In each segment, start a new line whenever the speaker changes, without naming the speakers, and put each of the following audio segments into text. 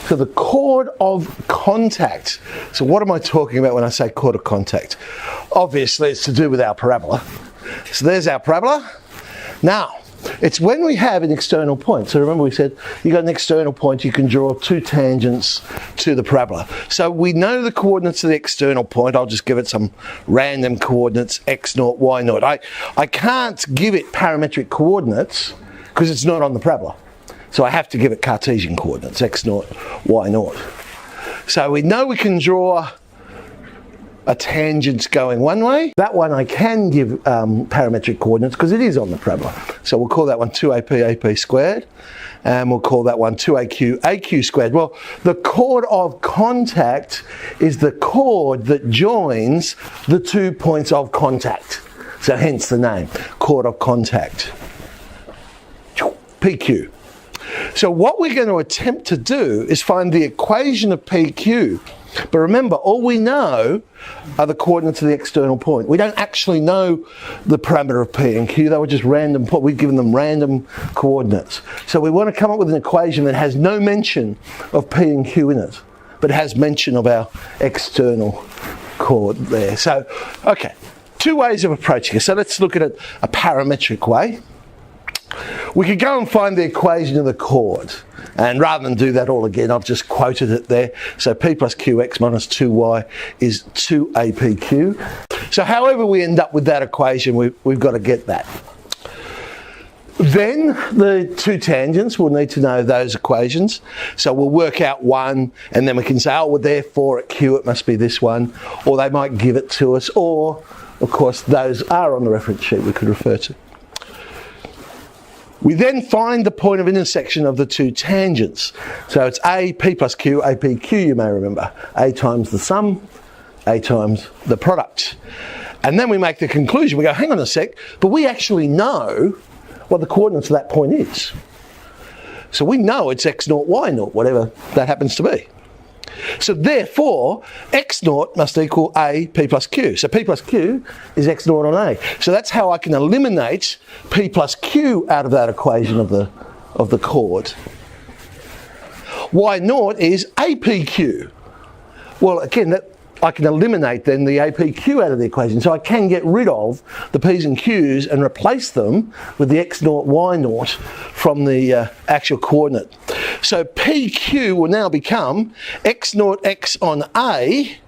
to the chord of contact. So what am I talking about when I say chord of contact? Obviously, it's to do with our parabola. So there's our parabola. Now, it's when we have an external point. So remember we said you got an external point, you can draw two tangents to the parabola. So we know the coordinates of the external point. I'll just give it some random coordinates, x0, y0. I can't give it parametric coordinates because it's not on the parabola. So I have to give it Cartesian coordinates, x0, y0. So we know we can draw a tangent going one way. That one I can give parametric coordinates because it is on the parabola. So we'll call that one 2ap, ap squared. And we'll call that one 2aq, aq squared. Well, the chord of contact is the chord that joins the 2 points of contact. So hence the name, chord of contact. PQ. So what we're going to attempt to do is find the equation of PQ. But remember, all we know are the coordinates of the external point. We don't actually know the parameter of P and Q. They were just random. We've given them random coordinates. So we want to come up with an equation that has no mention of P and Q in it, but has mention of our external chord there. So, okay, two ways of approaching it. So let's look at it a parametric way. We could go and find the equation of the chord, and rather than do that all again, I've just quoted it there. So P plus QX minus 2Y is 2APQ. So however we end up with that equation, we've got to get that. Then the two tangents, we'll need to know those equations. So we'll work out one, and then we can say, oh, well, therefore at Q it must be this one, or they might give it to us, or, of course, those are on the reference sheet we could refer to. We then find the point of intersection of the two tangents. So it's A, P plus Q, A, P, Q, you may remember. A times the sum, A times the product. And then we make the conclusion. We go, hang on a sec, but we actually know what the coordinates of that point is. So we know it's x0, y0, whatever that happens to be. So therefore, x0 must equal A, P plus Q. So P plus Q is x0 on A. So that's how I can eliminate P plus Q out of that equation of the chord. Y0 is APQ. Well, again, I can eliminate then the APQ out of the equation. So I can get rid of the P's and Q's and replace them with the x0, y0 from the actual coordinate. So PQ will now become x0, x on A,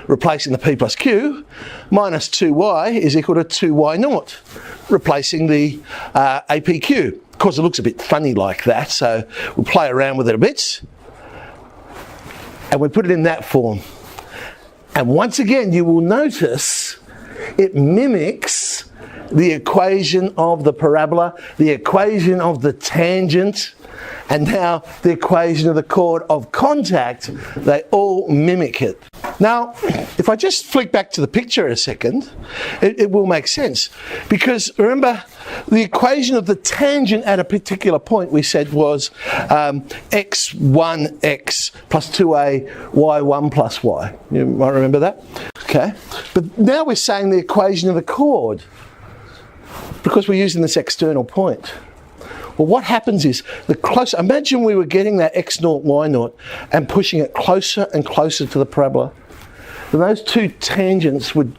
replacing the P plus Q, minus 2y is equal to 2y0, replacing the APQ. Of course, it looks a bit funny like that, so we'll play around with it a bit. And we put it in that form. And once again, you will notice it mimics the equation of the parabola, the equation of the tangent, and now the equation of the chord of contact. They all mimic it. Now, if I just flick back to the picture a second, it will make sense. Because remember, the equation of the tangent at a particular point we said was x1x plus 2a y1 plus y. You might remember that? Okay. But now we're saying the equation of the chord because we're using this external point. Well, what happens is, the closer, imagine we were getting that x0, y0 and pushing it closer and closer to the parabola. Then those two tangents would,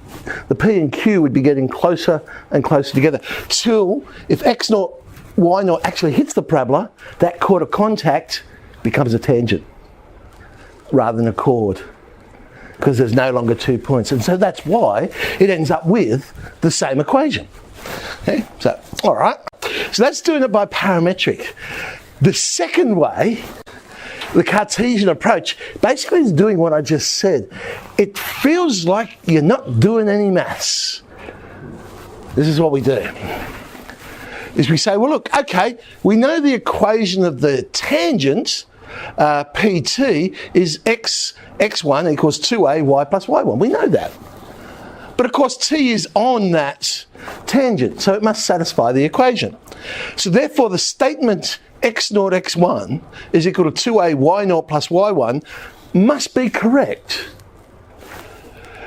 the P and Q would be getting closer and closer together till if x0, y0 actually hits the parabola, that chord of contact becomes a tangent rather than a chord, because there's no longer 2 points. And so that's why it ends up with the same equation. Okay, so, all right. So that's doing it by parametric. The second way, the Cartesian approach, basically is doing what I just said. It feels like you're not doing any maths. This is what we do. Is we say, well, look, okay, we know the equation of the tangent, PT, is x1 equals 2a y plus y1. We know that. But of course, t is on that tangent, so it must satisfy the equation. So therefore, the statement x0, x1 is equal to 2a y0 plus y1 must be correct.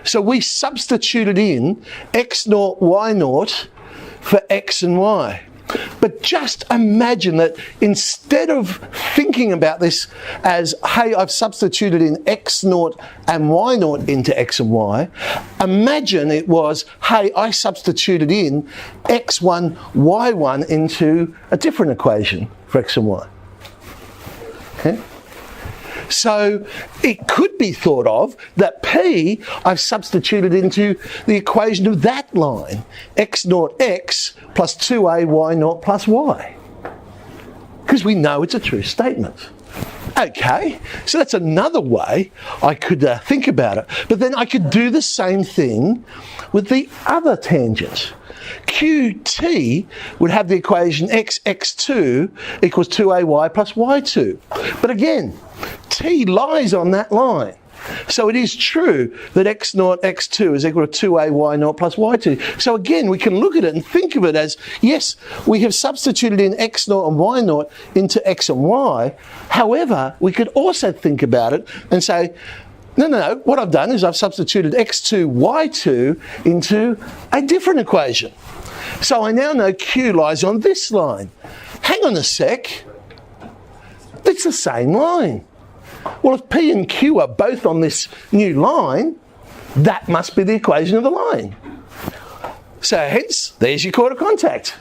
So we substituted in x0, y0 for x and y. But just imagine that instead of thinking about this as, hey, I've substituted in x0 and y0 into x and y, imagine it was, hey, I substituted in x1, y1 into a different equation for x and y. Okay? So it could be thought of that P I've substituted into the equation of that line, x0 x plus 2a y0 plus y, because we know it's a true statement. Okay, so that's another way I could think about it. But then I could do the same thing with the other tangent. QT would have the equation x2 equals 2ay plus y2. But again, t lies on that line. So it is true that x0, x2 is equal to 2a y0 plus y2. So again, we can look at it and think of it as, yes, we have substituted in x0 and y0 into x and y. However, we could also think about it and say, no, what I've done is I've substituted x2, y2 into a different equation. So I now know Q lies on this line. Hang on a sec. It's the same line. Well, if P and Q are both on this new line, that must be the equation of the line. So hence, there's your chord of contact.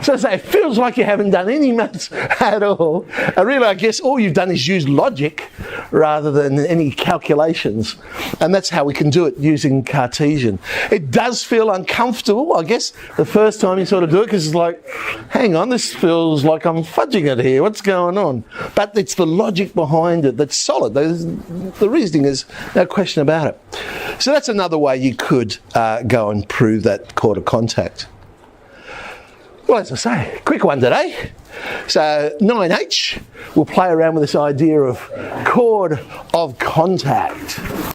So it feels like you haven't done any maths at all. Really, I guess all you've done is use logic rather than any calculations. And that's how we can do it using Cartesian. It does feel uncomfortable, I guess, the first time you sort of do it, because it's like, hang on, this feels like I'm fudging it here. What's going on? But it's the logic behind it that's solid. The reasoning is no question about it. So that's another way you could go and prove that chord of contact. Well, as I say, quick one today. So 9H, we'll play around with this idea of chord of contact.